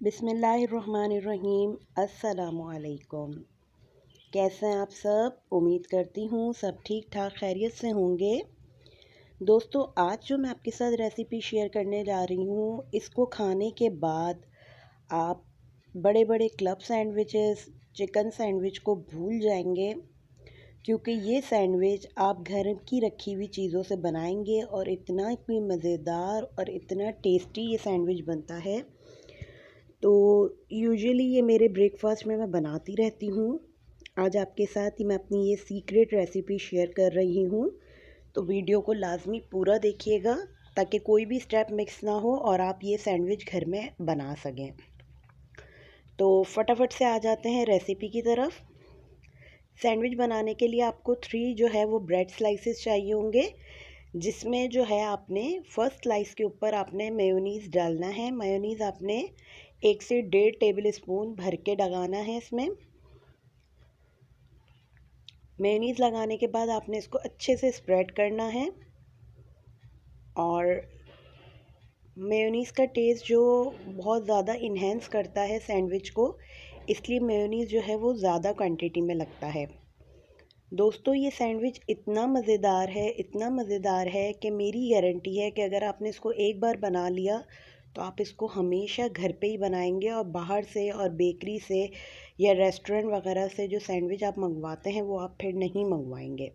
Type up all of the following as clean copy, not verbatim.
बिस्मिल्लाहिर्रहमानिर्रहीम। अस्सलामुअलैकुम। कैसे हैं आप सब? उम्मीद करती हूँ सब ठीक ठाक खैरियत से होंगे। दोस्तों, आज जो मैं आपके साथ रेसिपी शेयर करने जा रही हूँ, इसको खाने के बाद आप बड़े बड़े क्लब सैंडविचेस, चिकन सैंडविच को भूल जाएंगे, क्योंकि ये सैंडविच आप घर की रखी हुई चीज़ों से बनाएंगे और इतना ही मज़ेदार और इतना टेस्टी ये सैंडविच बनता है। तो यूजुअली ये मेरे ब्रेकफास्ट में मैं बनाती रहती हूँ। आज आपके साथ ही मैं अपनी ये सीक्रेट रेसिपी शेयर कर रही हूँ। तो वीडियो को लाजमी पूरा देखिएगा ताकि कोई भी स्टेप मिक्स ना हो और आप ये सैंडविच घर में बना सकें। तो फटाफट से आ जाते हैं रेसिपी की तरफ। सैंडविच बनाने के लिए आपको 3 जो है वो ब्रेड स्लाइसेस चाहिए होंगे, जिसमें जो है आपने फर्स्ट स्लाइस के ऊपर आपने मेयोनीज़ डालना है। मेयोनीज़ आपने 1 से 1.5 टेबल स्पून भर के लगाना है। इसमें मेयोनीज़ लगाने के बाद आपने इसको अच्छे से स्प्रेड करना है। और मेयोनीज़ का टेस्ट जो बहुत ज़्यादा इन्हेंस करता है सैंडविच को, इसलिए मेयोनीज़ जो है वो ज़्यादा क्वांटिटी में लगता है। दोस्तों, ये सैंडविच इतना मज़ेदार है, इतना मज़ेदार है कि मेरी गारंटी है कि अगर आपने इसको एक बार बना लिया तो आप इसको हमेशा घर पे ही बनाएंगे, और बाहर से और बेकरी से या रेस्टोरेंट वगैरह से जो सैंडविच आप मंगवाते हैं वो आप फिर नहीं मंगवाएंगे।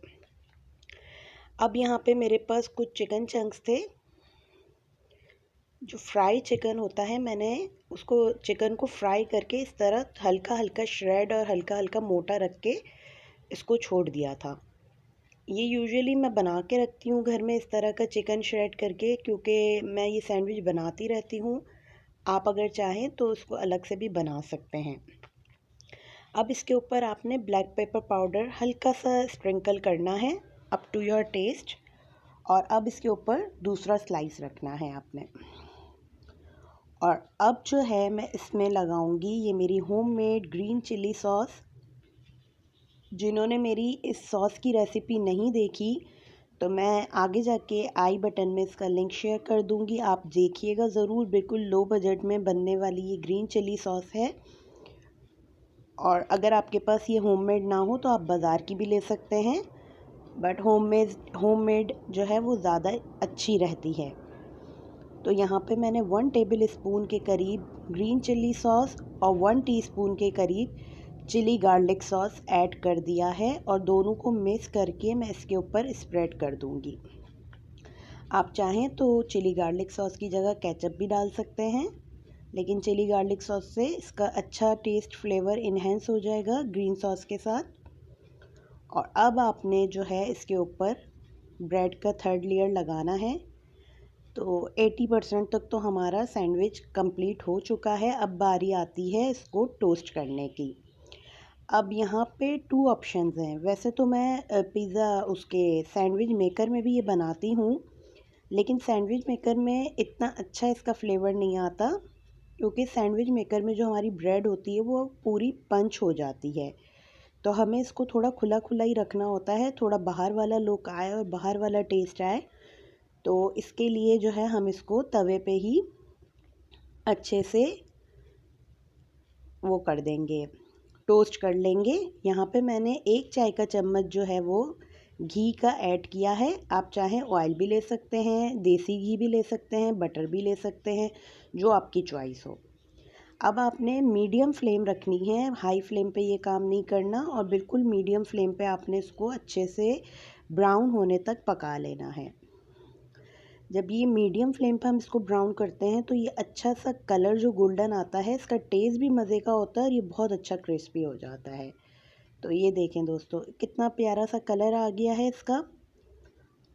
अब यहाँ पे मेरे पास कुछ चिकन चंक्स थे। जो फ्राई चिकन होता है, मैंने उसको चिकन को फ्राई करके इस तरह हल्का हल्का श्रेड और हल्का हल्का मोटा रख के इसको छोड़ दिया था। ये यूजुअली मैं बना के रखती हूँ घर में इस तरह का चिकन श्रेड करके, क्योंकि मैं ये सैंडविच बनाती रहती हूँ। आप अगर चाहें तो उसको अलग से भी बना सकते हैं। अब इसके ऊपर आपने ब्लैक पेपर पाउडर हल्का सा स्प्रिंकल करना है, अप टू योर टेस्ट। और अब इसके ऊपर दूसरा स्लाइस रखना है आपने। और अब जो है मैं इसमें लगाऊंगी ये मेरी होममेड ग्रीन चिली सॉस। जिन्होंने मेरी इस सॉस की रेसिपी नहीं देखी, तो मैं आगे जाके आई बटन में इसका लिंक शेयर कर दूंगी, आप देखिएगा ज़रूर। बिल्कुल लो बजट में बनने वाली ये ग्रीन चिली सॉस है। और अगर आपके पास ये होममेड ना हो तो आप बाज़ार की भी ले सकते हैं, बट होममेड जो है वो ज़्यादा अच्छी रहती है। तो यहाँ पे मैंने 1 टेबल स्पून के करीब ग्रीन चिली सॉस और 1 टीस्पून के करीब चिली गार्लिक सॉस ऐड कर दिया है, और दोनों को मिक्स करके मैं इसके ऊपर स्प्रेड कर दूँगी। आप चाहें तो चिली गार्लिक सॉस की जगह केचप भी डाल सकते हैं, लेकिन चिली गार्लिक सॉस से इसका अच्छा टेस्ट फ्लेवर इन्हेंस हो जाएगा ग्रीन सॉस के साथ। और अब आपने जो है इसके ऊपर ब्रेड का 3rd लेयर लगाना है। तो 80% तक तो हमारा सैंडविच कंप्लीट हो चुका है। अब बारी आती है इसको टोस्ट करने की। अब यहाँ पे 2 ऑप्शंस हैं। वैसे तो मैं पिज़्ज़ा उसके सैंडविच मेकर में भी ये बनाती हूँ, लेकिन सैंडविच मेकर में इतना अच्छा इसका फ्लेवर नहीं आता, क्योंकि सैंडविच मेकर में जो हमारी ब्रेड होती है वो पूरी पंच हो जाती है। तो हमें इसको थोड़ा खुला खुला ही रखना होता है, थोड़ा बाहर वाला लुक आए और बाहर वाला टेस्ट आए। तो इसके लिए जो है हम इसको तवे पे ही अच्छे से वो कर देंगे, टोस्ट कर लेंगे। यहाँ पे मैंने 1 चाय का चम्मच जो है वो घी का ऐड किया है। आप चाहें ऑयल भी ले सकते हैं, देसी घी भी ले सकते हैं, बटर भी ले सकते हैं, जो आपकी चॉइस हो। अब आपने मीडियम फ्लेम रखनी है, हाई फ्लेम पे ये काम नहीं करना, और बिल्कुल मीडियम फ्लेम पे आपने इसको अच्छे से ब्राउन होने तक पका लेना है। जब ये मीडियम फ्लेम पे हम इसको ब्राउन करते हैं तो ये अच्छा सा कलर जो गोल्डन आता है, इसका टेस्ट भी मज़े का होता है और ये बहुत अच्छा क्रिस्पी हो जाता है। तो ये देखें दोस्तों, कितना प्यारा सा कलर आ गया है इसका।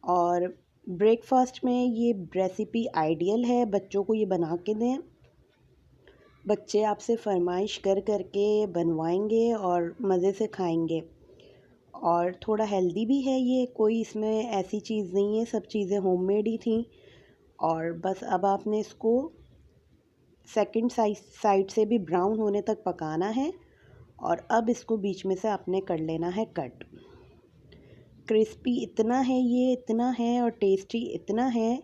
और ब्रेकफास्ट में ये रेसिपी आइडियल है, बच्चों को ये बना के दें। बच्चे आपसे फरमाइश कर करके बनवाएंगे और मज़े से खाएंगे। और थोड़ा हेल्दी भी है ये, कोई इसमें ऐसी चीज़ नहीं है, सब चीज़ें होममेड ही थी। और बस अब आपने इसको सेकंड साइड से भी ब्राउन होने तक पकाना है। और अब इसको बीच में से आपने कर लेना है कट। क्रिस्पी इतना है ये, इतना है, और टेस्टी इतना है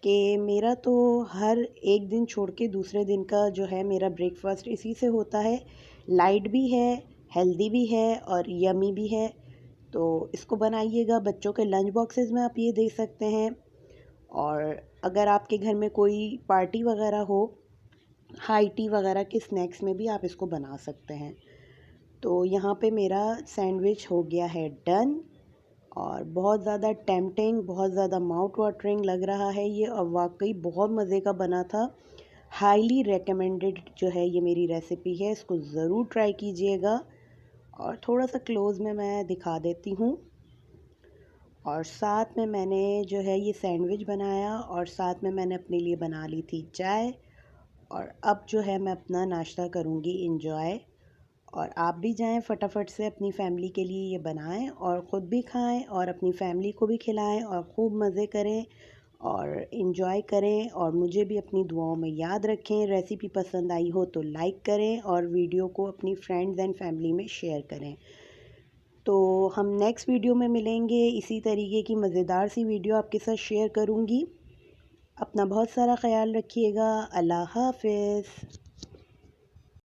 कि मेरा तो हर एक दिन छोड़ के दूसरे दिन का जो है मेरा ब्रेकफास्ट इसी से होता है। लाइट भी है, हेल्दी भी है और यमी भी है। तो इसको बनाइएगा, बच्चों के लंच बॉक्सेस में आप ये दे सकते हैं। और अगर आपके घर में कोई पार्टी वगैरह हो, हाई टी वगैरह के स्नैक्स में भी आप इसको बना सकते हैं। तो यहाँ पे मेरा सैंडविच हो गया है डन, और बहुत ज़्यादा टेम्पटिंग, बहुत ज़्यादा माउथ वाटरिंग लग रहा है ये, और वाकई बहुत मज़े का बना था। हाईली रेकमेंडेड जो है ये मेरी रेसिपी है, इसको ज़रूर ट्राई कीजिएगा। और थोड़ा सा क्लोज़ में मैं दिखा देती हूँ। और साथ में मैंने जो है ये सैंडविच बनाया, और साथ में मैंने अपने लिए बना ली थी चाय। और अब जो है मैं अपना नाश्ता करूँगी इंजॉय। और आप भी जाएं फटाफट से अपनी फैमिली के लिए ये बनाएं और ख़ुद भी खाएं और अपनी फैमिली को भी खिलाएं और खूब मज़े करें और इन्जॉय करें। और मुझे भी अपनी दुआओं में याद रखें। रेसिपी पसंद आई हो तो लाइक करें और वीडियो को अपनी फ्रेंड्स एंड फैमिली में शेयर करें। तो हम नेक्स्ट वीडियो में मिलेंगे, इसी तरीके की मज़ेदार सी वीडियो आपके साथ शेयर करूँगी। अपना बहुत सारा ख्याल रखिएगा। अल्लाह हाफ़िज़।